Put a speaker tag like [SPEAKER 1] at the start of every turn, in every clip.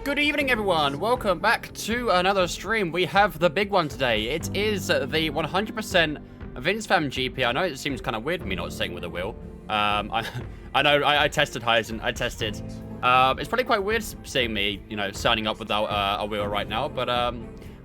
[SPEAKER 1] Good evening, everyone. Welcome back to another stream. We have the big one today. It is the 100% Vince Fam GP. I know it seems kind of weird me not saying with a wheel. I know I tested Heisen. I tested. It's probably quite weird seeing me, you know, signing up without a wheel right now. But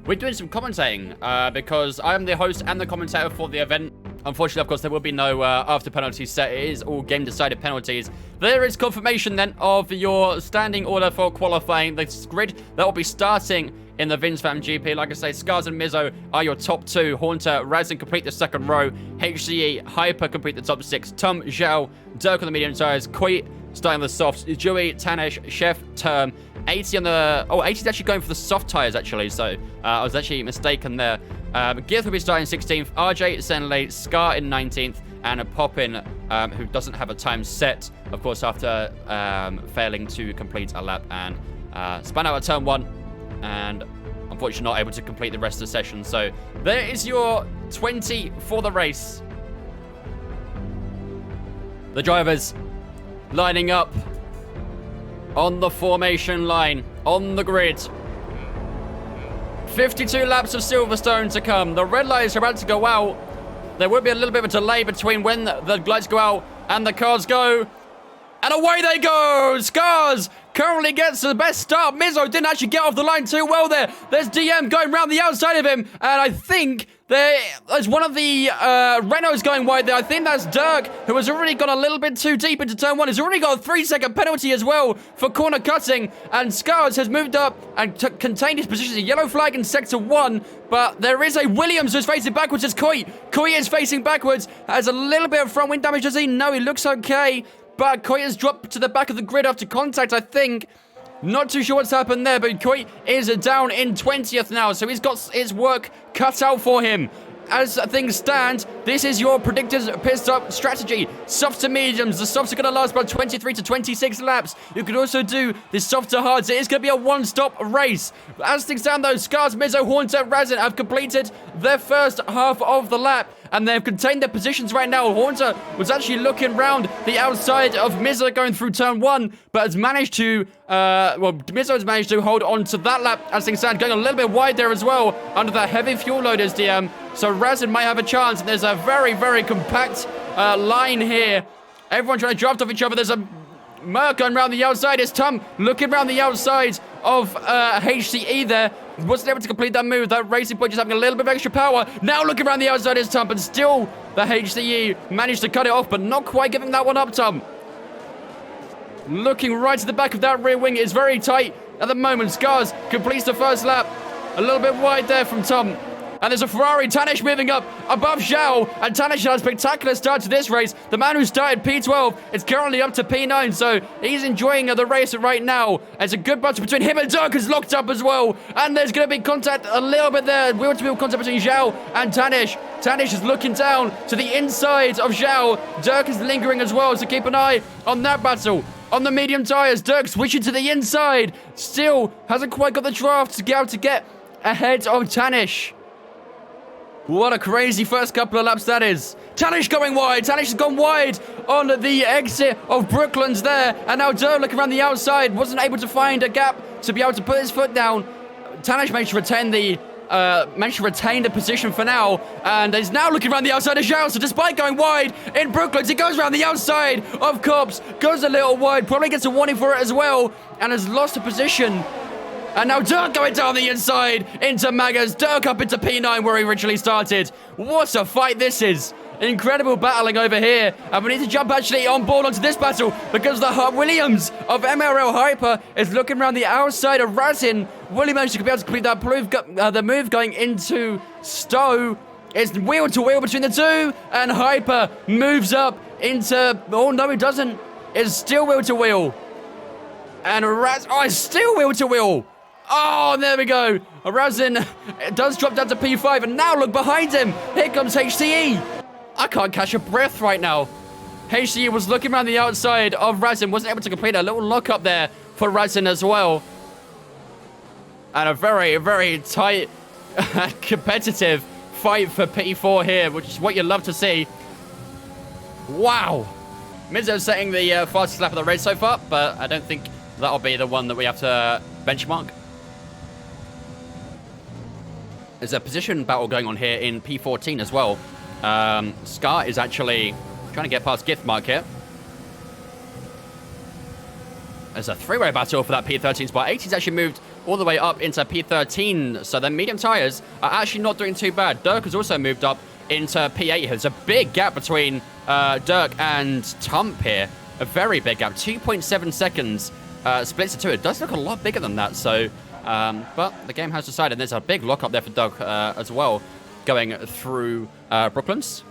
[SPEAKER 1] we're doing some commentating because I am the host and the commentator for the event. Unfortunately, of course, there will be no after penalties set. It is all game-decided penalties. There is confirmation, then, of your standing order for qualifying. The grid that will be starting in the Vince Fam GP. Like I say, Scars and Mizzo are your top two. Haunter, Razin complete the second row. HCE, Hyper complete the top six. Tom, Zhao, Dirk on the medium tires. Koi starting the softs. Joey, Tanish, Chef, Term. 80 on the... Oh, 80 is actually going for the soft tires, actually. So, I was actually mistaken there. Gears will be starting 16th. RJ, Senley, Scar in 19th. And Poppin, who doesn't have a time set, of course, after failing to complete a lap. And spun out at turn 1. And unfortunately not able to complete the rest of the session. So, there is your 20 for the race. The drivers lining up on the formation line, on the grid. 52 laps of Silverstone to come. The red lights are about to go out. There will be a little bit of a delay between when the lights go out and the cars go. And away they go! Scars currently gets the best start. Mizzo didn't actually get off the line too well there. There's DM going round the outside of him. And I think there's one of the Renaults going wide there. I think that's Dirk, who has already gone a little bit too deep into turn 1. He's already got a 3-second penalty as well for corner cutting. And Scars has moved up and contained his position. A yellow flag in sector 1. But there is a Williams who's facing backwards. It's Koi. Koi is facing backwards. Has a little bit of front wing damage. Does he? No, he looks okay. But Koi has dropped to the back of the grid after contact, I think. Not too sure what's happened there, but Koi is down in 20th now, so he's got his work cut out for him. As things stand, this is your predicted pit stop strategy. Softs to mediums. The softs are going to last about 23 to 26 laps. You can also do the soft to hards. It is going to be a one-stop race. As things stand, though, Scars, Mizzo, Haunter, Razin have completed their first half of the lap. And they've contained their positions right now. Haunter was actually looking round the outside of Mizzo going through turn 1, but has managed to, Mizzo has managed to hold on to that lap as things stand, going a little bit wide there as well under that heavy fuel load as DM. So Razin might have a chance. And there's a very, very compact line here. Everyone trying to draft off each other. There's a Merc going around the outside. It's Tom looking around the outside of HCE there. Wasn't able to complete that move. That racing point just having a little bit of extra power. Now looking around the outside is Tom, but still the HCE managed to cut it off, but not quite giving that one up, Tom. Looking right to the back of that rear wing. It's very tight at the moment. Scars completes the first lap. A little bit wide there from Tom. And there's a Ferrari. Tanish moving up above Zhao. And Tanish had a spectacular start to this race. The man who started P12 is currently up to P9. So he's enjoying the race right now. There's a good battle between him and Dirk is locked up as well. And there's going to be contact a little bit there. Wheel-to-wheel contact between Zhao and Tanish. Tanish is looking down to the inside of Zhao. Dirk is lingering as well. So keep an eye on that battle. On the medium tires, Dirk switching to the inside. Still hasn't quite got the draft to be able to get ahead of Tanish. What a crazy first couple of laps that is. Tanish going wide. Tanish has gone wide on the exit of Brooklands there. And now Dirk looking around the outside. Wasn't able to find a gap to be able to put his foot down. Tanish managed to retain the position for now. And is now looking around the outside of Zhao. So despite going wide in Brooklands, he goes around the outside of Cops. Goes a little wide. Probably gets a warning for it as well. And has lost a position. And now Dirk going down the inside into Magas. Dirk up into P9 where he originally started. What a fight this is. Incredible battling over here. And we need to jump actually on board onto this battle because the Williams of MRL Hyper is looking around the outside of Razin. Williams managed to be able to complete that move, the move going into Stowe. It's wheel to wheel between the two. And Hyper moves up into... Oh, no, he doesn't. It's still wheel to wheel. And it's still wheel to wheel. Oh, there we go. Razin does drop down to P5, and now look behind him. Here comes HCE. I can't catch a breath right now. HCE was looking around the outside of Razin, wasn't able to complete a little lock-up there for Razin as well. And a very, very tight, competitive fight for P4 here, which is what you love to see. Wow. Mizzo setting the fastest lap of the race so far, but I don't think that'll be the one that we have to benchmark. There's a position battle going on here in P14 as well. Scar is actually trying to get past Giftmark here. There's a three-way battle for that P13 spot. 80's actually moved all the way up into P13, so the medium tires are actually not doing too bad. Dirk has also moved up into P8. There's a big gap between Dirk and Tump here. A very big gap. 2.7 seconds splits the two. It does look a lot bigger than that, so... but the game has decided. There's a big lock up there for Doug as well, going through Brooklands.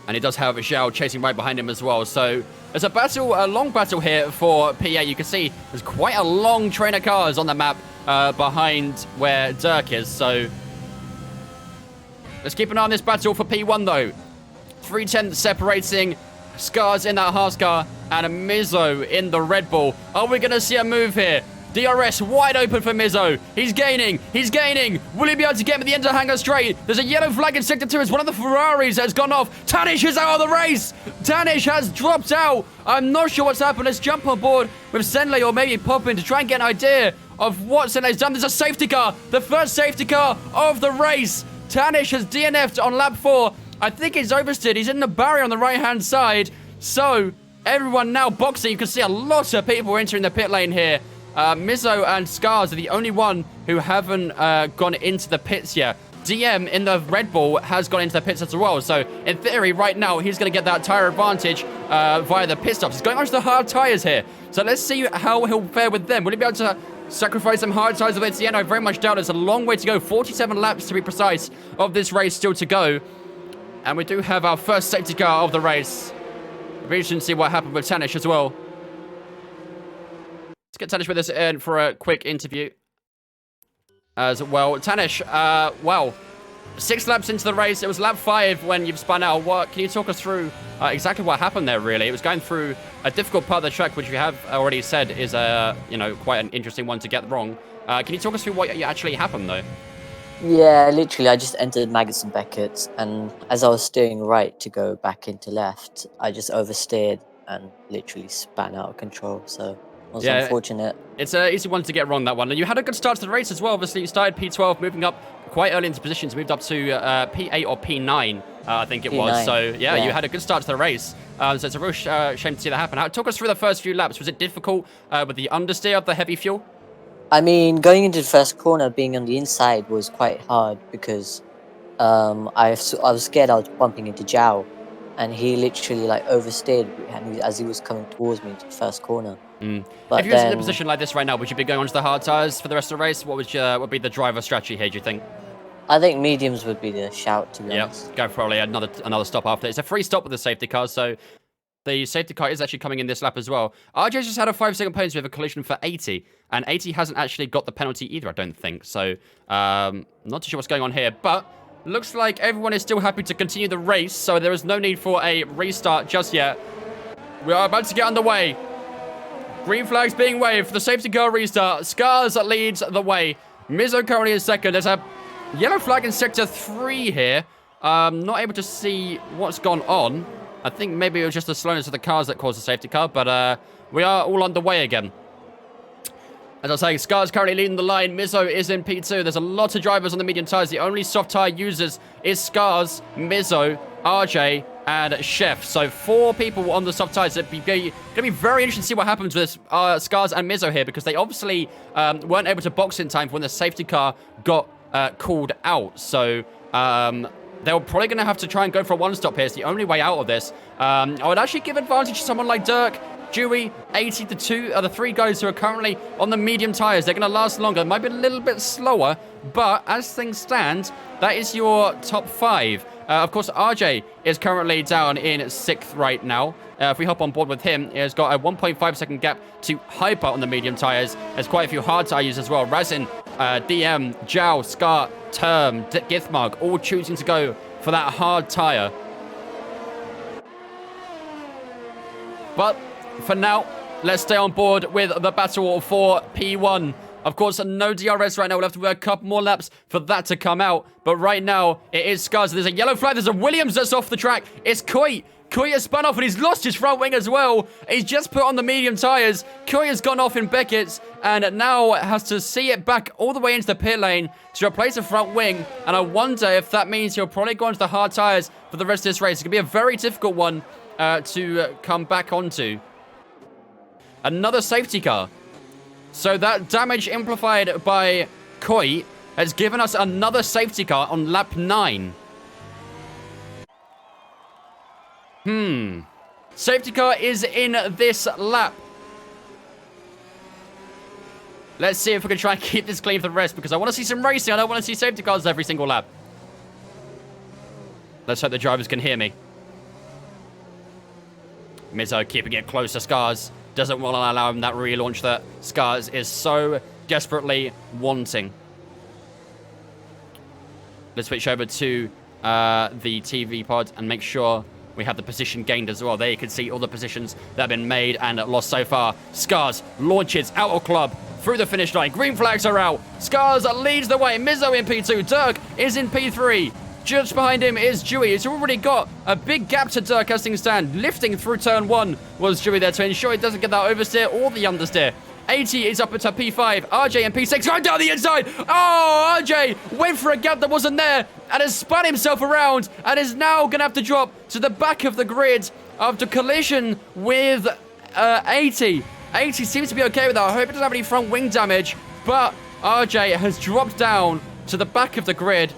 [SPEAKER 1] And he does have Zhao chasing right behind him as well. So there's a long battle here for PA. You can see there's quite a long train of cars on the map behind where Dirk is. So let's keep an eye on this battle for P1 though. 3/10 separating Scars in that Haas car and a Mizzo in the Red Bull. Are we going to see a move here? DRS wide open for Mizzo. He's gaining. Will he be able to get him at the end of the hangar straight? There's a yellow flag in Sector 2. It's one of the Ferraris that has gone off. Tanish is out of the race. Tanish has dropped out. I'm not sure what's happened. Let's jump on board with Senley or maybe pop in to try and get an idea of what Senley's done. There's a safety car. The first safety car of the race. Tanish has DNF'd on lap 4. I think he's oversteered. He's in the barrier on the right-hand side. So everyone now boxing. You can see a lot of people entering the pit lane here. Mizzo and Scars are the only one who haven't gone into the pits yet. DM in the Red Bull has gone into the pits as well. So, in theory, right now, he's going to get that tyre advantage via the pit stops. He's going on to the hard tyres here. So, let's see how he'll fare with them. Will he be able to sacrifice some hard tyres at the end? I very much doubt. There's a long way to go. 47 laps, to be precise, of this race still to go. And we do have our first safety car of the race. We should see what happened with Tanish as well. Let's get Tanish with us in for a quick interview as well. Tanish, well, 6 laps into the race. It was lap 5 when you've spun out. Can you talk us through exactly what happened there, really? It was going through a difficult part of the track, which you have already said is, quite an interesting one to get wrong. Can you talk us through what actually happened, though?
[SPEAKER 2] Yeah, literally, I just entered Maggots and Beckett's, and as I was steering right to go back into left, I just oversteered and literally span out of control, so... It was unfortunate.
[SPEAKER 1] It's an easy one to get wrong, that one. And you had a good start to the race as well. Obviously, you started P12, moving up quite early into positions, moved up to P8 or P9, I think it was. So, yeah, you had a good start to the race. So it's a real shame to see that happen. Talk us through the first few laps. Was it difficult with the understeer of the heavy fuel?
[SPEAKER 2] I mean, going into the first corner, being on the inside was quite hard because I was scared I was bumping into Zhao. And he literally oversteered as he was coming towards me into the first corner. But
[SPEAKER 1] if you were in a position like this right now, would you be going onto the hard tyres for the rest of the race? What would be the driver strategy here, do you think?
[SPEAKER 2] I think mediums would be the shout, to be honest.
[SPEAKER 1] Go probably another stop after. It's a free stop with the safety car, so the safety car is actually coming in this lap as well. RJ just had a 5-second penalty with a collision for 80, and 80 hasn't actually got the penalty either, I don't think. So, not too sure what's going on here, but looks like everyone is still happy to continue the race, so there is no need for a restart just yet. We are about to get underway. Green flags being waved for the safety car restart. Scars leads the way. Mizzo currently in second. There's a yellow flag in sector 3 here. Not able to see what's gone on. I think maybe it was just the slowness of the cars that caused the safety car, but we are all underway again. As I was saying, Scar's currently leading the line. Mizzo is in P2. There's a lot of drivers on the medium tyres. The only soft tyre users is Scars, Mizzo, RJ, and Chef. So 4 people on the soft tyres. It's going to be very interesting to see what happens with Scars and Mizzo here, because they obviously weren't able to box in time for when the safety car got called out. So they're probably going to have to try and go for a one-stop here. It's the only way out of this. I would actually give advantage to someone like Dirk, Dewey, 80, the 2 are the 3 guys who are currently on the medium tyres. They're going to last longer. It might be a little bit slower, but as things stand, that is your top 5. Of course, RJ is currently down in 6th right now. If we hop on board with him, he has got a 1.5-second gap to Hyper on the medium tyres. There's quite a few hard tyres as well. Razin, DM, Zhao, Scar, Term, Githmark, all choosing to go for that hard tyre. But for now, let's stay on board with the battle for P1. Of course, no DRS right now. We'll have to work a couple more laps for that to come out. But right now, it is Scars. There's a yellow flag. There's a Williams that's off the track. It's Coit. Koya spun off and he's lost his front wing as well. He's just put on the medium tyres. Koya's gone off in Beckett's and now has to see it back all the way into the pit lane to replace the front wing. And I wonder if that means he'll probably go into the hard tyres for the rest of this race. It's going to be a very difficult one to come back onto. Another safety car. So that damage amplified by Koi has given us another safety car on lap 9. Safety car is in this lap. Let's see if we can try and keep this clean for the rest, because I want to see some racing. I don't want to see safety cars every single lap. Let's hope the drivers can hear me. Mizzo keeping it close to Scars. Doesn't want to allow him that relaunch that Scars is so desperately wanting. Let's switch over to the TV pod and make sure we have the position gained as well. There you can see all the positions that have been made and lost so far. Scars launches out of club through the finish line. Green flags are out. Scars leads the way. Mizzo in P2. Dirk is in P3. Just behind him is Dewey. He's already got a big gap to Dirk as things stand. Lifting through turn 1 was Dewey there to ensure he doesn't get that oversteer or the understeer. 80 is up into P5. RJ and P6 going down the inside. Oh, RJ went for a gap that wasn't there and has spun himself around and is now going to have to drop to the back of the grid after collision with 80. 80 seems to be okay with that. I hope it doesn't have any front wing damage, but RJ has dropped down to the back of the grid.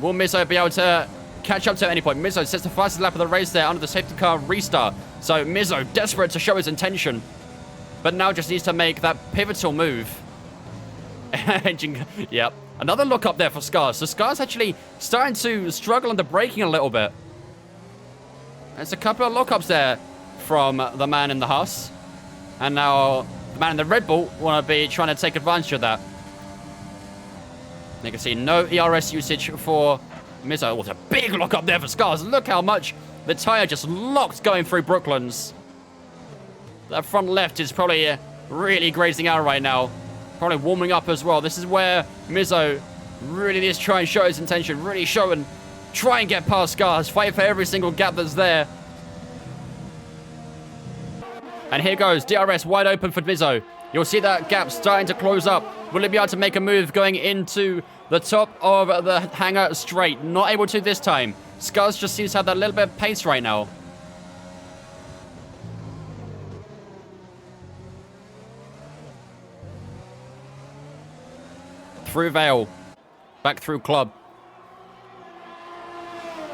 [SPEAKER 1] Will Mizzo be able to catch up to at any point? Mizzo sets the fastest lap of the race there under the safety car restart. So Mizzo desperate to show his intention, but now just needs to make that pivotal move. Yep. Another look up there for Scars. So Scars actually starting to struggle under braking a little bit. There's a couple of lookups there from the man in the Haas. And now the man in the Red Bull want to be trying to take advantage of that. You can see no ERS usage for Mizzo. Oh, a big look up there for Scars. Look how much the tyre just locked going through Brooklands. That front left is probably really grazing out right now. Probably warming up as well. This is where Mizzo really needs to try and show his intention. Really show and try and get past Scars. Fight for every single gap that's there. And here goes. DRS wide open for Mizzo. You'll see that gap starting to close up. Will he be able to make a move going into the top of the hangar straight? Not able to this time. Scars just seems to have that little bit of pace right now. Through Vale. Back through Club.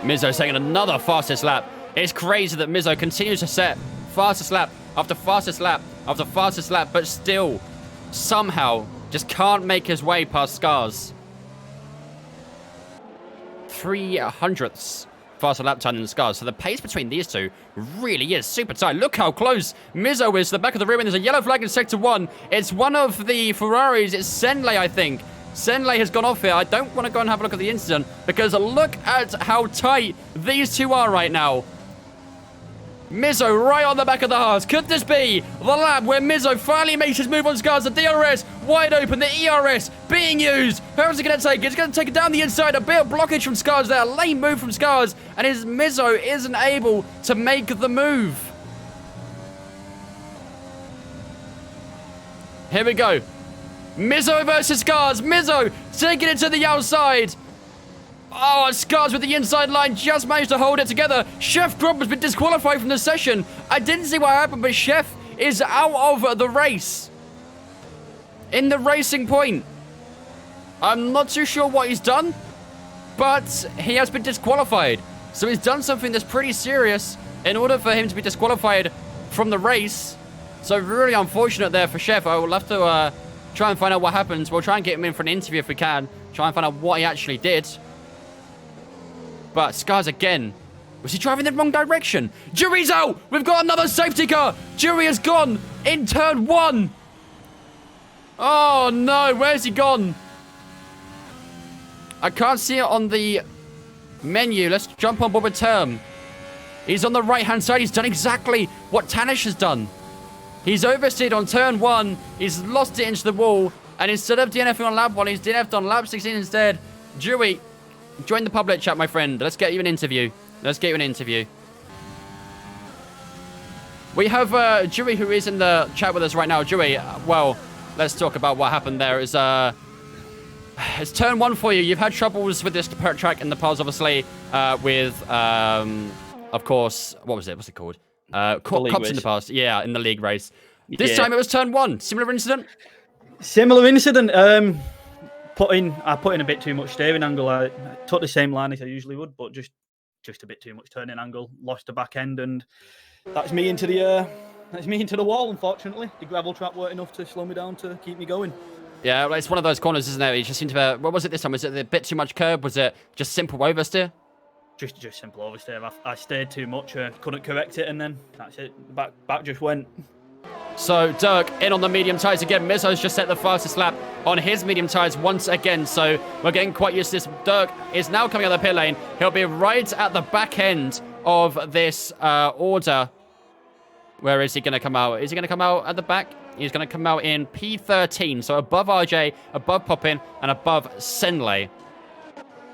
[SPEAKER 1] Mizzo taking another fastest lap. It's crazy that Mizzo continues to set fastest lap after fastest lap after fastest lap, but still somehow just can't make his way past Scars. 300ths faster lap time than Scars. So the pace between these two really is super tight. Look how close Mizzo is to the back of the rim, and there's a yellow flag in sector 1. It's one of the Ferraris. It's Senley, I think. Senley has gone off here. I don't want to go and have a look at the incident, because look at how tight these two are right now. Mizzo right on the back of the Haas. Could this be the lap where Mizzo finally makes his move on Scars? The DRS wide open. The ERS being used. How's he going to take it? It's going to take it down the inside. A bit of blockage from Scars there. A lame move from Scars. And his Mizzo isn't able to make the move. Here we go. Mizzo versus Scars. Mizzo taking it to the outside. Oh, and Scars with the inside line just managed to hold it together. Chef Grump has been disqualified from the session. I didn't see what happened, but Chef is out of the race. In the racing point. I'm not too sure what he's done, but he has been disqualified. So he's done something that's pretty serious in order for him to be disqualified from the race. So really unfortunate there for Chef. I will have to try and find out what happens. We'll try and get him in for an interview if we can. Try and find out what he actually did. But Scars again. Was he driving in the wrong direction? Jury's out! We've got another safety car! Jury has gone in turn 1! Oh no, where's he gone? I can't see it on the menu. Let's jump on board with Term. He's on the right-hand side. He's done exactly what Tanish has done. He's oversteered on turn 1. He's lost it into the wall. And instead of DNFing on lap 1, he's DNF'd on lap 16 instead. Jury, join the public chat, my friend. Let's get you an interview. Let's get you an interview. We have Dewey, who is in the chat with us right now. Dewey, well, let's talk about what happened there. It's turn 1 for you. You've had troubles with this track in the past, obviously, with, of course, what was it? What's it called? Cops in the past. Yeah, in the league race. This time it was turn 1. Similar incident?
[SPEAKER 3] Similar incident. I put in a bit too much steering angle. I took the same line as I usually would, but just a bit too much turning angle. Lost the back end, and that's me into the wall. Unfortunately, the gravel trap weren't enough to slow me down to keep me going.
[SPEAKER 1] Yeah, well, it's one of those corners, isn't it? It just seemed to be, what was it this time? Was it a bit too much curb? Was it just simple oversteer?
[SPEAKER 3] Just simple oversteer. I steered too much, couldn't correct it, and then that's it. The back just went.
[SPEAKER 1] So Dirk in on the medium tyres again. Mizzo's just set the fastest lap on his medium tyres once again. So we're getting quite used to this. Dirk is now coming out of the pit lane. He'll be right at the back end of this order. Where is he going to come out? Is he going to come out at the back? He's going to come out in P13. So above RJ, above Poppin, and above Senley.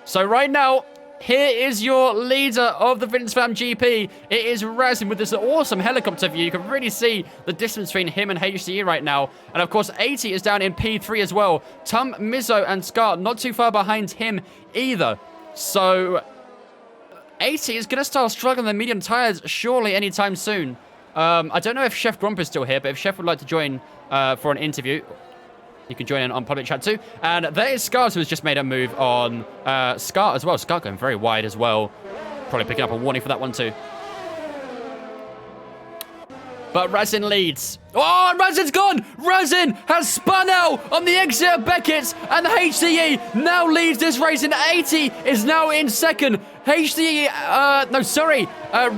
[SPEAKER 1] So right now, here is your leader of the Vince Fam GP. It is Razin with this awesome helicopter view. You can really see the distance between him and HCE right now. And of course, 80 is down in P3 as well. Tum, Mizzo, and Scar not too far behind him either. So 80 is going to start struggling the medium tires surely anytime soon. I don't know if Chef Grump is still here, but if Chef would like to join for an interview, you can join in on public chat too. And there is Scars, who has just made a move on Scar as well. Scar going very wide as well. Probably picking up a warning for that one too. But Razin leads. Oh, and Razin's gone! Razin has spun out on the exit of Beckett's, and HCE now leads this race, and 80 is now in second. HCE,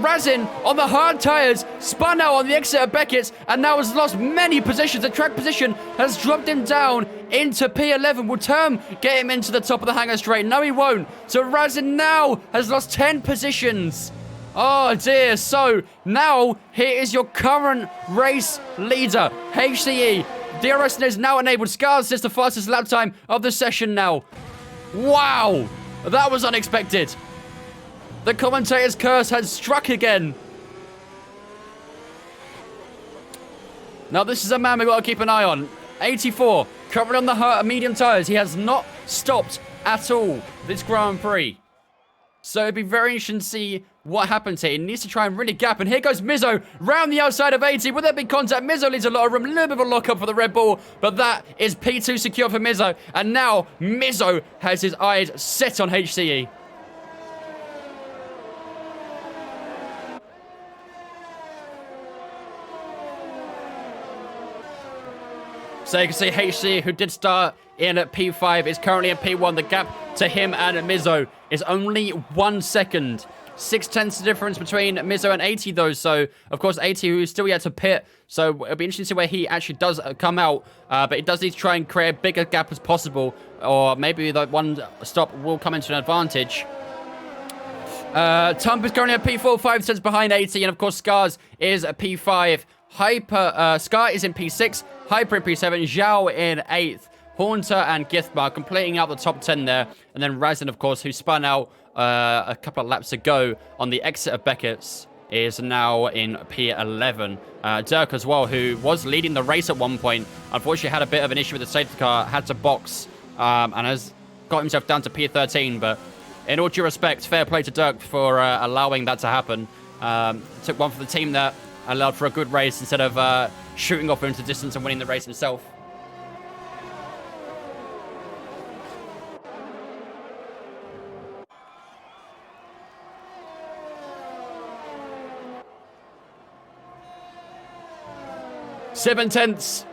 [SPEAKER 1] Razin on the hard tyres, spun out on the exit of Beckett's, and now has lost many positions. The track position has dropped him down into P11. Will Term get him into the top of the hangar straight? No, he won't. So Razin now has lost 10 positions. Oh dear, so now here is your current race leader, HCE. DRS is now enabled. Scars is the fastest lap time of the session now. Wow, that was unexpected. The commentator's curse has struck again. Now this is a man we've got to keep an eye on. 84, covered on the medium tyres. He has not stopped at all this Grand Prix. So it'd be very interesting to see what happens here. He needs to try and really gap. And here goes Mizzo round the outside of 80. Will there be contact? Mizzo leaves a lot of room. A little bit of a lock-up for the Red Bull. But that is P2 secure for Mizzo. And now Mizzo has his eyes set on HCE. So you can see HCE, who did start in at P5, is currently at P1. The gap to him and Mizzo is only 1 second. 0.6 the difference between Mizzo and 80, though. So, of course, 80, who is still yet to pit. So, it'll be interesting to see where he actually does come out. But he does need to try and create a bigger gap as possible. Or maybe that one stop will come into an advantage. Tump is currently at P4, 5 cents behind 80. And, of course, Scars is at P5. Scar is in P6. Hyper in P7. Zhao in 8th. Haunter and Githmar completing out the top 10 there. And then Razin, of course, who spun out a couple of laps ago on the exit of Beckett's, is now in P11. Dirk as well, who was leading the race at one point, unfortunately had a bit of an issue with the safety car, had to box, and has got himself down to P13. But in all due respect, fair play to Dirk for allowing that to happen. Took one for the team that allowed for a good race instead of shooting off into distance and winning the race himself. Seven tenths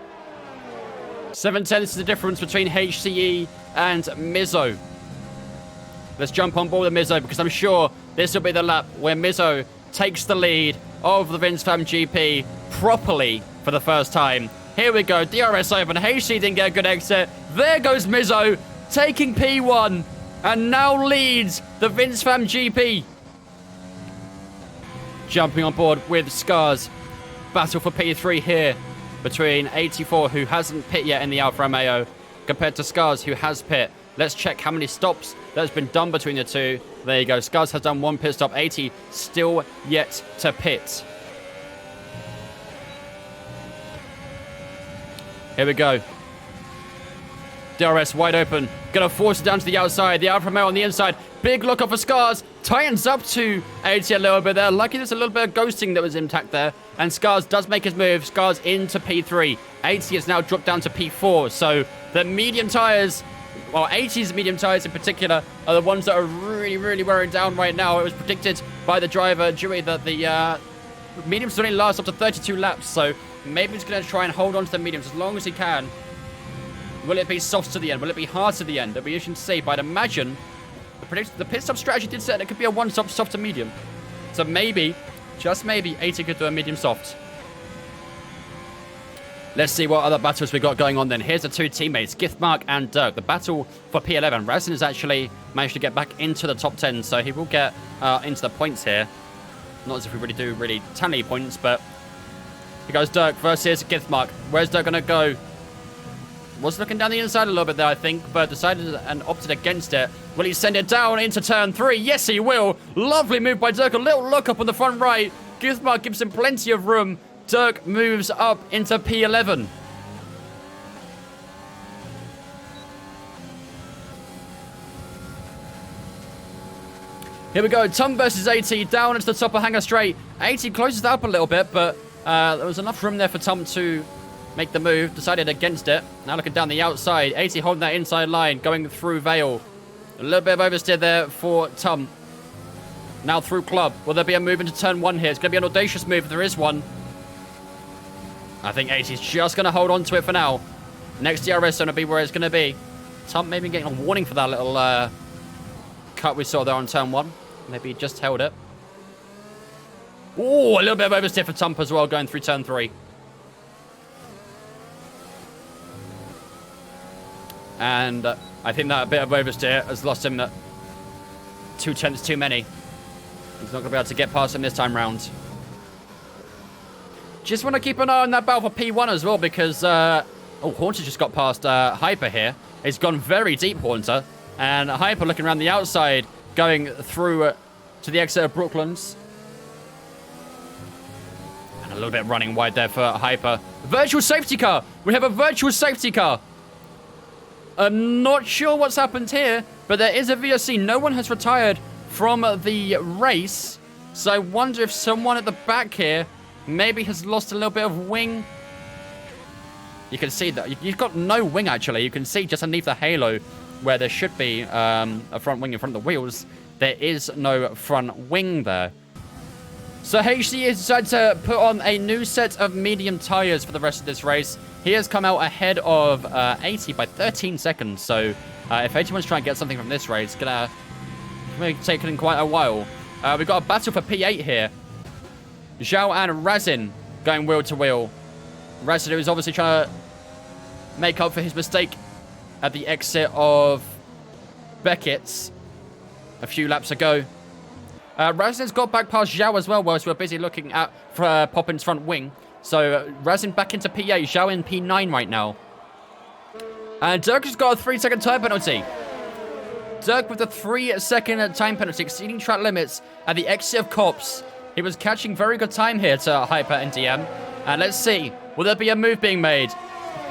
[SPEAKER 1] is the difference between HCE and Mizzo. Let's jump on board with Mizzo, because I'm sure this will be the lap where Mizzo takes the lead of the Vince Fam GP properly for the first time. Here we go, DRS open. HCE didn't get a good exit. There goes Mizzo, taking P1, and now leads the Vince Fam GP. Jumping on board with Scars. Battle for P3 here between 84, who hasn't pit yet in the Alfa Romeo, compared to Scars, who has pit. Let's check how many stops that's been done between the two. There you go. Scars has done 1 pit stop. 80 still yet to pit. Here we go. DRS wide open. Gonna force it down to the outside. The Alfa Romeo on the inside. Big look up for Scars. Tightens up to 80 a little bit there. Lucky there's a little bit of ghosting that was intact there. And Scars does make his move. Scars into P3. 80 has now dropped down to P4. So the medium tyres, well, 80's medium tyres in particular, are the ones that are really, really wearing down right now. It was predicted by the driver, Dewey, that the mediums only last up to 32 laps. So maybe he's going to try and hold on to the mediums as long as he can. Will it be soft to the end? Will it be hard to the end? It'll be interesting to see, but I'd imagine the pit stop strategy did say it could be a one-stop soft to medium. So maybe, just maybe, 80 could do a medium soft. Let's see what other battles we got going on then. Here's the two teammates, Githmark and Dirk. The battle for P11. Razin has actually managed to get back into the top 10, so he will get into the points here. Not as if we really do tally points, but here goes Dirk versus Githmark. Where's Dirk going to go? Was looking down the inside a little bit there, I think, but decided and opted against it. Will he send it down into turn 3? Yes, he will. Lovely move by Dirk. A little look up on the front right. Githmark gives him plenty of room. Dirk moves up into P11. Here we go. Tom versus 80 down into the top of Hangar Straight. 80 closes that up a little bit, but there was enough room there for Tom to make the move. Decided against it. Now looking down the outside. 80 holding that inside line, going through Vale. A little bit of oversteer there for Tom. Now through Club. Will there be a move into turn 1 here? It's going to be an audacious move if there is one. I think 80's just going to hold on to it for now. Next DRS zone will be where it's going to be. Tom maybe getting a warning for that little cut we saw there on turn 1. Maybe he just held it. Oh, a little bit of oversteer for Tom as well, going through turn 3. And I think that bit of oversteer has lost him 2 tenths too many. He's not going to be able to get past him this time round. Just want to keep an eye on that battle for P1 as well, because Haunter just got past Hyper here. It's gone very deep, Haunter. And Hyper looking around the outside, going through to the exit of Brooklands. And a little bit running wide there for Hyper. Virtual safety car. We have a virtual safety car. I'm not sure what's happened here, but there is a VOC. No one has retired from the race. So I wonder if someone at the back here maybe has lost a little bit of wing. You can see that you've got no wing, actually. You can see just underneath the halo where there should be a front wing in front of the wheels. There is no front wing there. So HC has decided to put on a new set of medium tires for the rest of this race. He has come out ahead of 80 by 13 seconds. So if 80 wants to try and get something from this race, it's going to take him quite a while. We've got a battle for P8 here. Zhao and Razin going wheel to wheel. Razin is obviously trying to make up for his mistake at the exit of Beckett's a few laps ago. Razin's got back past Zhao as well, whilst we're busy looking at Poppin's front wing. So Razin back into P8, Zhao in P9 right now. And Dirk has got a 3-second time penalty. Dirk with a 3-second time penalty, exceeding track limits at the exit of Cops. He was catching very good time here to Hyper and DM. And let's see, will there be a move being made?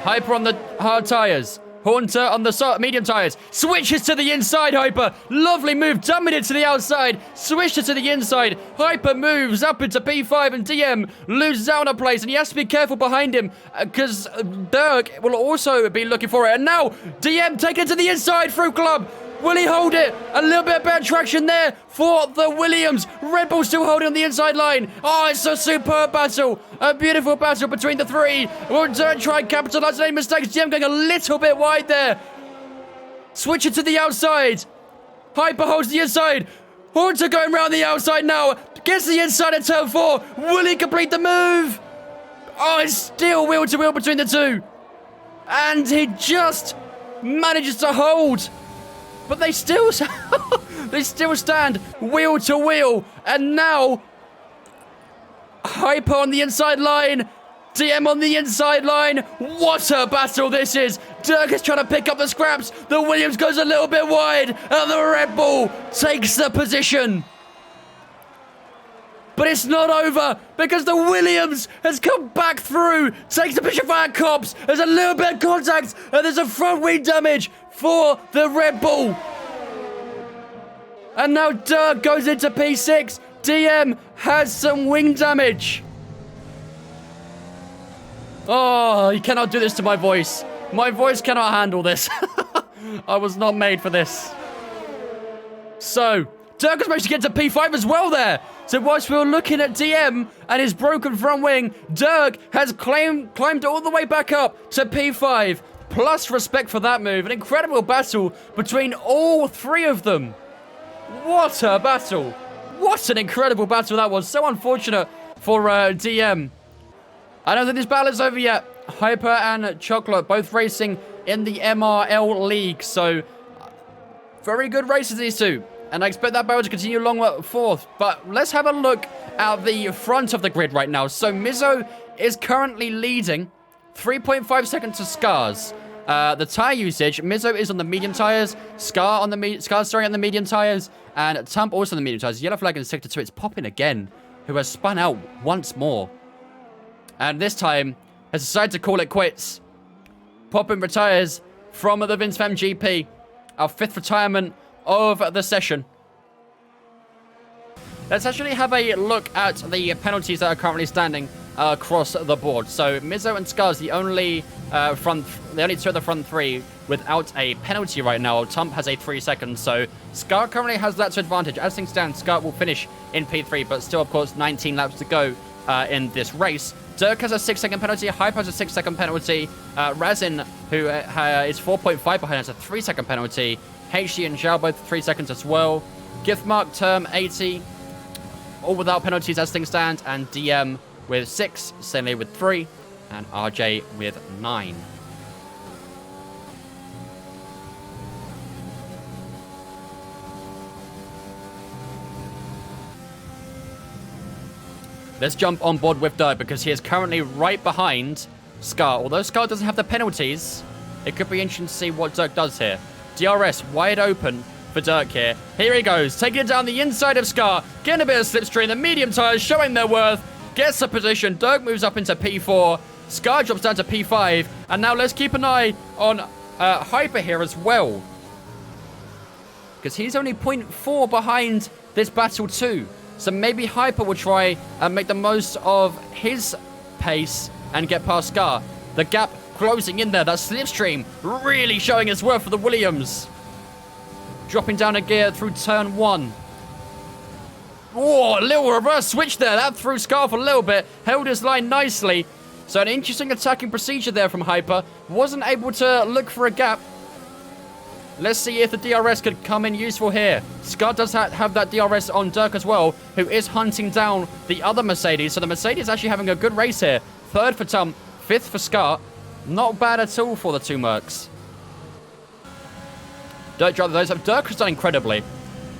[SPEAKER 1] Hyper on the hard tyres. Haunter on the medium tyres. Switches to the inside, Hyper. Lovely move. Dumbing it to the outside. Switched it to the inside. Hyper moves up into P5 and DM loses out on a place. And he has to be careful behind him because Dirk will also be looking for it. And now DM taking it to the inside through Club. Will he hold it? A little bit of better traction there for the Williams. Red Bull still holding on the inside line. Oh, it's a superb battle. A beautiful battle between the three. Will Dirk try and capitalize on any mistakes? GM going a little bit wide there. Switch it to the outside. Hyper holds the inside. Haunter going around the outside now. Gets the inside at turn 4. Will he complete the move? Oh, it's still wheel to wheel between the two. And he just manages to hold. But they still stand wheel to wheel. And now, Hyper on the inside line. DM on the inside line. What a battle this is. Dirk is trying to pick up the scraps. The Williams goes a little bit wide, and the Red Bull takes the position. But it's not over, because the Williams has come back through, takes the position via Cops. There's a little bit of contact, and there's a front wing damage for the Red Bull. And now Dirk goes into P6. DM has some wing damage. Oh, you cannot do this to my voice. My voice cannot handle this. I was not made for this. So, Dirk has managed to get to P5 as well there. So whilst we were looking at DM and his broken front wing, Dirk has climbed all the way back up to P5. Plus respect for that move. An incredible battle between all three of them. What a battle. What an incredible battle that was. So unfortunate for DM. I don't think this battle is over yet. Hyper and Chocolate both racing in the MRL League. So, very good races, these two. And I expect that battle to continue along forth. But let's have a look at the front of the grid right now. So, Mizzo is currently leading 3.5 seconds to Scars. The tire usage, Mizzo is on the medium tires, Scar on the medium tires, and Tump also on the medium tires. Yellow flag in sector 2. It's Poppin again, who has spun out once more. And this time has decided to call it quits. Poppin retires from the Vince Fam GP. Our 5th retirement of the session. Let's actually have a look at the penalties that are currently standing across the board. So Mizzo and Scars, the only two of the front three without a penalty right now. Tump has a 3 seconds, so Scar currently has that to advantage. As things stand, Scar will finish in P3, but still, of course, 19 laps to go in this race. Dirk has a 6-second penalty. Hype has a 6-second penalty. Razin, who is 4.5 behind, has a 3-second penalty. HG and Zhao both 3 seconds as well. Giftmark, Term, 80, all without penalties as things stand. And DM with 6, Stanley with 3, and RJ with 9. Let's jump on board with Dirk because he is currently right behind Scar. Although Scar doesn't have the penalties, it could be interesting to see what Dirk does here. DRS wide open for Dirk here. Here he goes, taking it down the inside of Scar, getting a bit of slipstream. The medium tires showing their worth, gets the position. Dirk moves up into P4. Scar drops down to P5. And now let's keep an eye on Hyper here as well, because he's only 0.4 behind this battle too. So maybe Hyper will try and make the most of his pace and get past Scar. The gap closing in there. That slipstream really showing its worth for the Williams. Dropping down a gear through turn 1. Oh, a little reverse switch there. That threw Scar for a little bit. Held his line nicely. So an interesting attacking procedure there from Hyper. Wasn't able to look for a gap. Let's see if the DRS could come in useful here. Scar does have that DRS on Dirk as well, who is hunting down the other Mercedes. So the Mercedes actually having a good race here. 3rd for Tum, 5th for Scar. Not bad at all for the two Mercs. Dirk has done incredibly.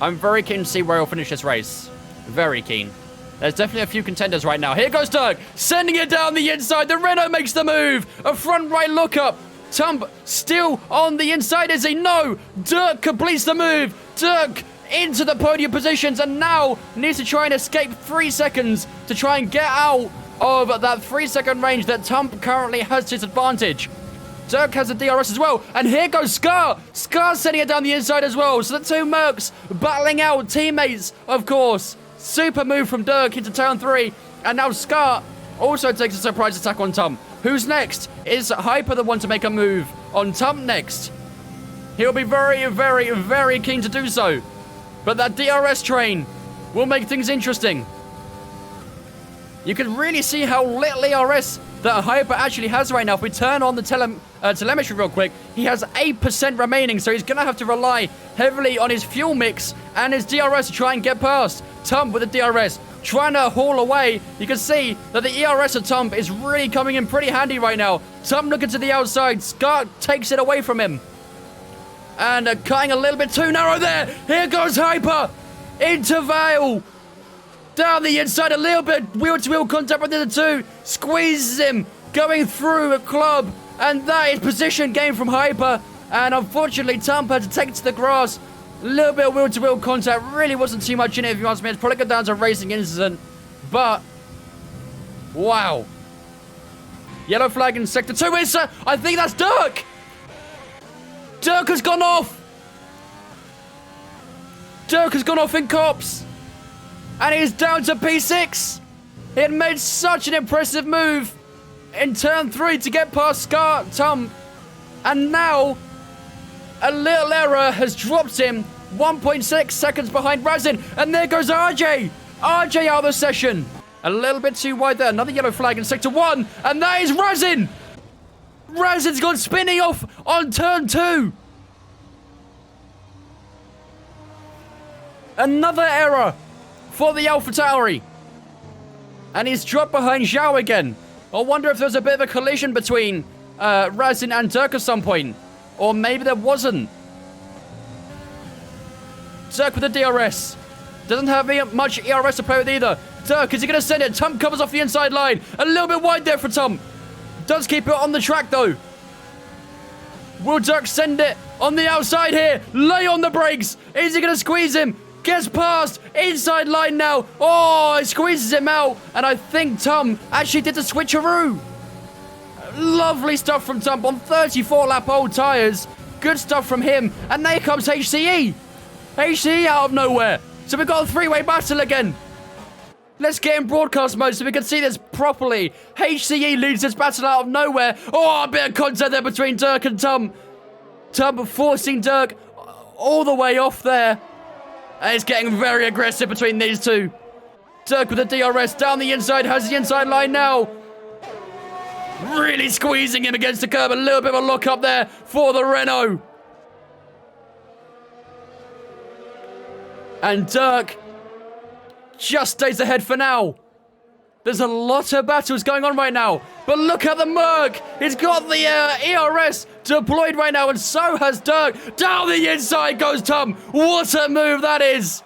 [SPEAKER 1] I'm very keen to see where he'll finish this race. Very keen. There's definitely a few contenders right now. Here goes Dirk, sending it down the inside. The Renault makes the move. A front right lookup. Tump still on the inside, is he? No! Dirk completes the move. Dirk into the podium positions and now needs to try and escape 3 seconds to try and get out of that 3-second range that Tump currently has to his advantage. Dirk has a DRS as well. And here goes Scar. Scar sending it down the inside as well. So the two Mercs battling out teammates, of course. Super move from Dirk into turn 3. And now Scar also takes a surprise attack on Tump. Who's next? Is Hyper the one to make a move on Tump next? He'll be very, very, very keen to do so. But that DRS train will make things interesting. You can really see how little ERS that Hyper actually has right now. If we turn on the telemetry real quick, he has 8% remaining, so he's going to have to rely heavily on his fuel mix and his DRS to try and get past. Tump with the DRS, trying to haul away. You can see that the ERS of Tump is really coming in pretty handy right now. Tump looking to the outside. Scar takes it away from him. And cutting a little bit too narrow there. Here goes Hyper into Vale. Down the inside a little bit. Wheel-to-wheel contact with the two. Squeezes him. Going through a club. And that is position gain from Hyper. And unfortunately, Tump had to take it to the grass. A little bit of wheel-to-wheel contact. Really wasn't too much in it, if you ask me. It's probably gone down to a racing incident. But, wow. Yellow flag in Sector 2. It's, I think that's Dirk. Dirk has gone off. Dirk has gone off in cops. And he's down to P6. He had made such an impressive move in turn 3 to get past Scar Tump. And now, a little error has dropped him 1.6 seconds behind Razin. And there goes RJ. RJ out of the session. A little bit too wide there. Another yellow flag in Sector 1. And that is Razin. Razin's gone spinning off on turn 2. Another error for the AlphaTauri. And he's dropped behind Zhao again. I wonder if there's a bit of a collision between Razin and Dirk at some point. Or maybe there wasn't. Dirk with the DRS. Doesn't have much ERS to play with either. Dirk, is he going to send it? Tump covers off the inside line. A little bit wide there for Tump. Does keep it on the track though. Will Dirk send it on the outside here? Lay on the brakes. Is he going to squeeze him? Gets past. Inside line now. Oh, it squeezes him out. And I think Tump actually did the switcheroo. Lovely stuff from Tump on 34 lap old tyres. Good stuff from him. And there comes HCE. HCE out of nowhere. So we've got a three-way battle again. Let's get in broadcast mode so we can see this properly. HCE leads this battle out of nowhere. Oh, a bit of contact there between Dirk and Tump. Tump forcing Dirk all the way off there. And it's getting very aggressive between these two. Dirk with the DRS down the inside, has the inside line now. Really squeezing him against the curb. A little bit of a lock up there for the Renault. And Dirk just stays ahead for now. There's a lot of battles going on right now. But look at the Merc. He's got the ERS deployed right now. And so has Dirk. Down the inside goes Tump. What a move that is.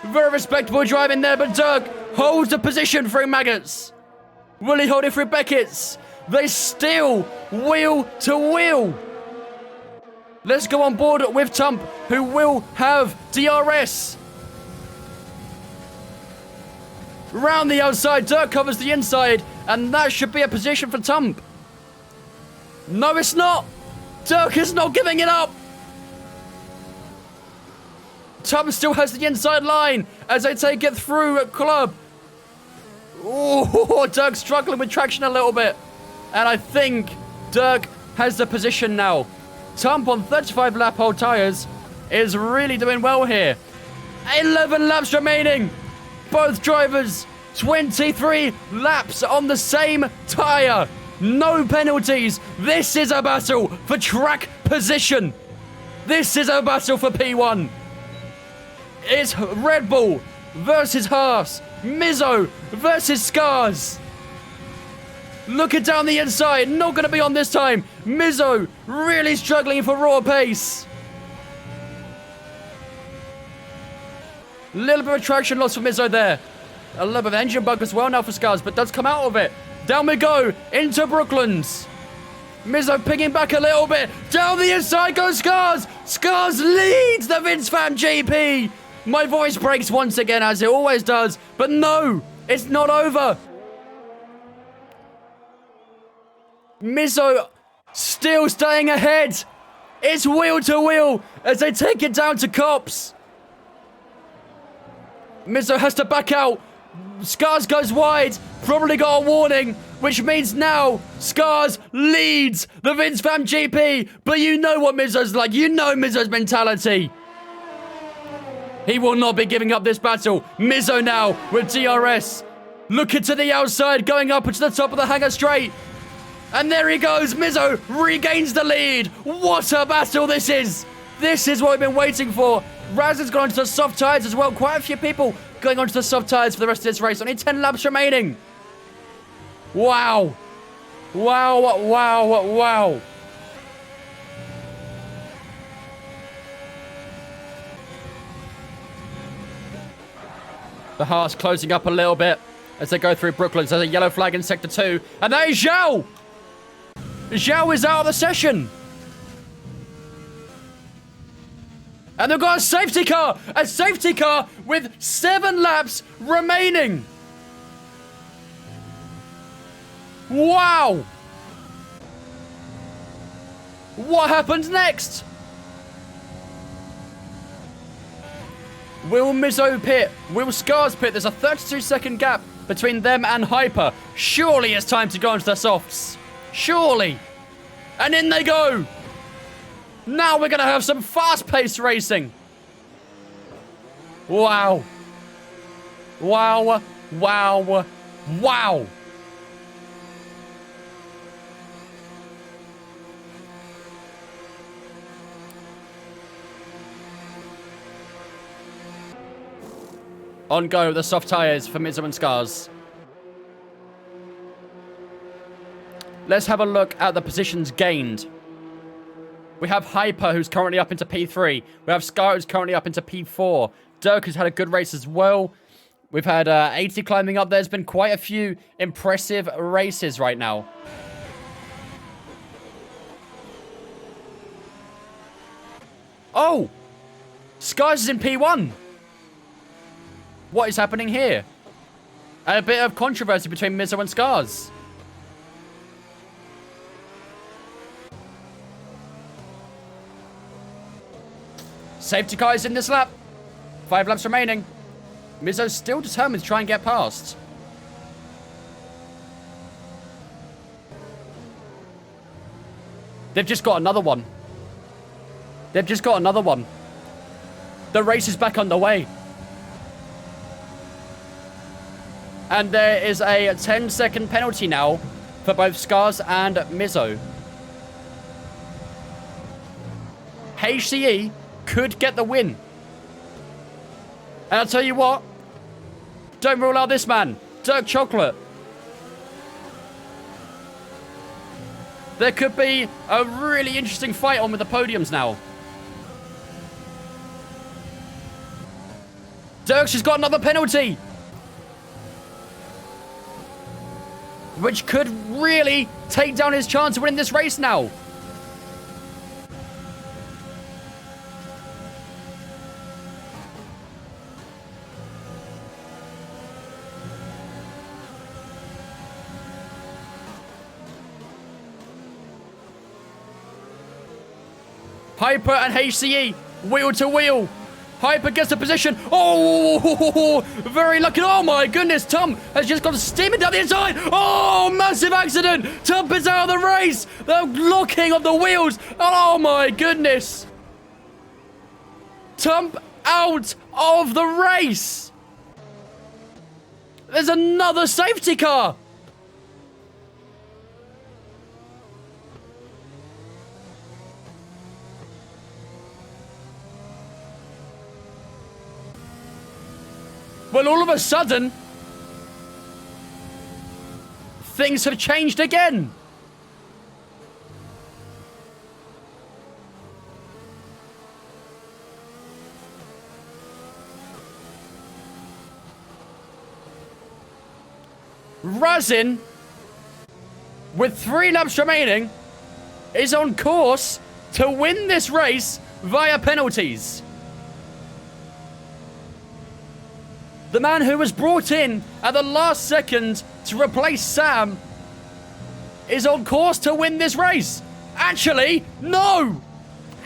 [SPEAKER 1] Very respectable driving there. But Dirk holds the position through Maggots. Will he hold it through Beckett's? They still wheel to wheel. Let's go on board with Tump, who will have DRS. Round the outside, Dirk covers the inside, and that should be a position for Tump. No, it's not. Dirk is not giving it up. Tump still has the inside line as they take it through at Club. Oh, Dirk's struggling with traction a little bit. And I think Dirk has the position now. Tump on 35 lap old tyres is really doing well here. 11 laps remaining. Both drivers, 23 laps on the same tyre. No penalties. This is a battle for track position. This is a battle for P1. It's Red Bull versus Haas. Mizzo versus Scars. Looking down the inside. Not going to be on this time. Mizzo really struggling for raw pace. Little bit of traction loss for Mizzo there. A little bit of engine bug as well now for Scars, but does come out of it. Down we go into Brooklands. Mizzo picking back a little bit. Down the inside goes Scars. Scars leads the Vince Fam GP. My voice breaks once again, as it always does. But no, it's not over. Mizzo still staying ahead. It's wheel to wheel as they take it down to Cops. Mizzo has to back out. Scars goes wide. Probably got a warning, which means now Scars leads the Vince Fam GP. But you know what Mizzo's like. You know Mizzo's mentality. He will not be giving up this battle. Mizzo now with DRS. Looking to the outside, going up into the top of the hangar straight. And there he goes. Mizzo regains the lead. What a battle this is. This is what we've been waiting for. Raz has gone onto the soft tyres as well. Quite a few people going onto the soft tyres for the rest of this race. Only 10 laps remaining. Wow. Wow, wow, wow. The Haas closing up a little bit as they go through Brooklands. There's a yellow flag in Sector 2. And that is Zhao. Zhao is out of the session. And they've got a safety car with 7 laps remaining. Wow. What happens next? Will Mizzo pit? Will Scars pit? There's a 32-second gap between them and Hyper. Surely it's time to go into the softs. Surely. And in they go. Now we're going to have some fast-paced racing. Wow. Wow. Wow. Wow. On go, the soft tyres for Mizzo and Scars. Let's have a look at the positions gained. We have Hyper, who's currently up into P3. We have Scar, who's currently up into P4. Dirk, who's had a good race as well. We've had 80 climbing up. There's been quite a few impressive races right now. Oh! Scars is in P1. What is happening here? A bit of controversy between Mizzo and Scars. Safety car is in this lap. 5 laps remaining. Mizzo's still determined to try and get past. They've just got another one. They've just got another one. The race is back underway. And there is a 10-second penalty now for both Scars and Mizzo. HCE could get the win. And I'll tell you what, don't rule out this man, Dirk Chocolate. There could be a really interesting fight on with the podiums now. Dirk's just got another penalty, which could really take down his chance of winning this race now. Hyper and HCE, wheel to wheel. Hyper gets the position. Oh, very lucky. Oh my goodness, Tom has just gone steaming down the inside. Oh, massive accident. Tom is out of the race. The locking of the wheels. Oh my goodness. Tom out of the race. There's another safety car. Well, all of a sudden, things have changed again. Razin, with 3 laps remaining, is on course to win this race via penalties. The man who was brought in at the last second to replace Sam is on course to win this race. Actually, no!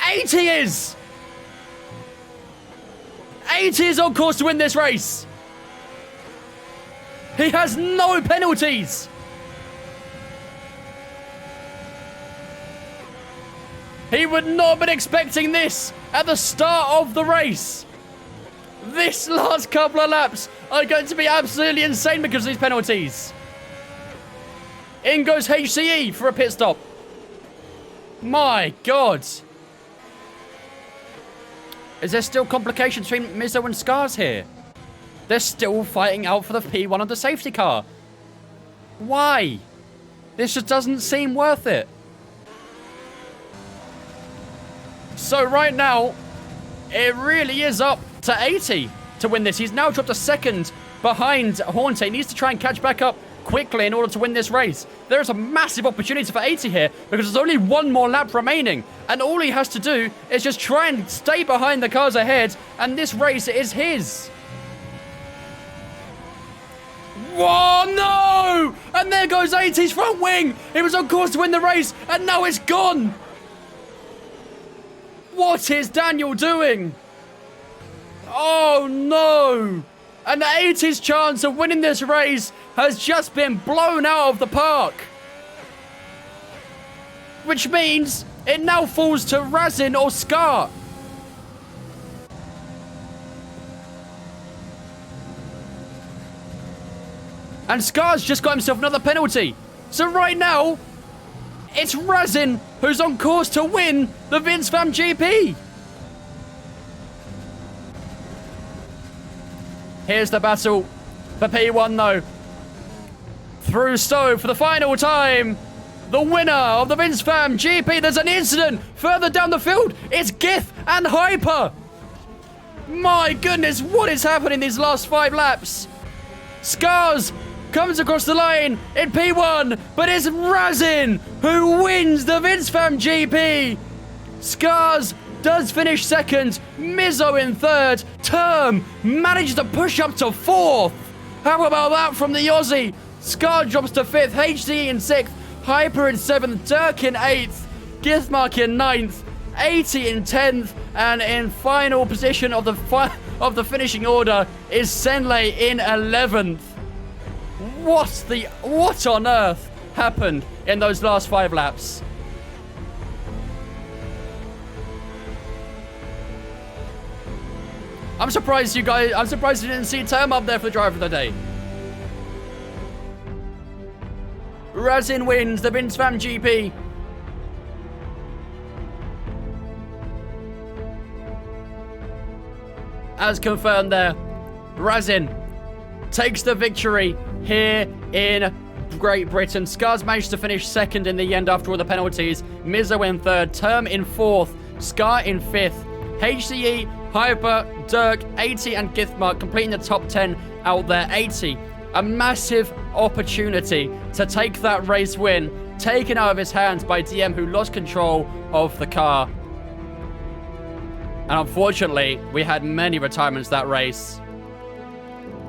[SPEAKER 1] 80 is! 80 is on course to win this race. He has no penalties. He would not have been expecting this at the start of the race. This last couple of laps are going to be absolutely insane because of these penalties. In goes HCE for a pit stop. My God. Is there still complications between Mizzo and Scars here? They're still fighting out for the P1 of the safety car. Why? This just doesn't seem worth it. So right now, it really is up to 80 to win this. He's now dropped a second behind Haunte. He needs to try and catch back up quickly in order to win this race. There is a massive opportunity for 80 here because there's only one more lap remaining. And all he has to do is just try and stay behind the cars ahead. And this race is his. Whoa, no! And there goes 80's front wing. He was on course to win the race, and now it's gone. What is Daniel doing? Oh, no. And the 80's chance of winning this race has just been blown out of the park. Which means it now falls to Razin or Scar. And Scar's just got himself another penalty. So right now, it's Razin who's on course to win the Vince Fam GP. Here's the battle for P1 though. Through Stowe for the final time. The winner of the Vince Fam GP. There's an incident further down the field. It's Gith and Hyper. My goodness, what is happening these last 5 laps? Scars comes across the line in P1, but it's Razin who wins the Vince Fam GP. Scars does finish second, Mizzo in third, Term manages to push up to 4th. How about that from the Aussie? Scar drops to 5th, HD in 6th, Hyper in 7th, Dirk in 8th, Githmark in 9th, 80 in 10th, and in final position of the finishing order is Senley in 11th. What on earth happened in those last 5 laps? I'm surprised you didn't see Term up there for the driver of the day. Razin wins the Vince Fam GP. As confirmed there, Razin takes the victory here in Great Britain. Scars managed to finish second in the end after all the penalties. Mizzo in third, Term in 4th, Scar in 5th, HCE, Hyper, Dirk, 80 and Githmark completing the top 10 out there. 80, a massive opportunity to take that race win, taken out of his hands by DM, who lost control of the car. And unfortunately, we had many retirements that race.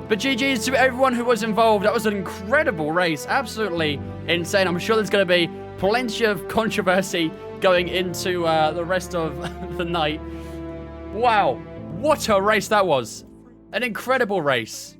[SPEAKER 1] But GG's to everyone who was involved. That was an incredible race. Absolutely insane. I'm sure there's going to be plenty of controversy going into the rest of the night. Wow. What a race that was. An incredible race.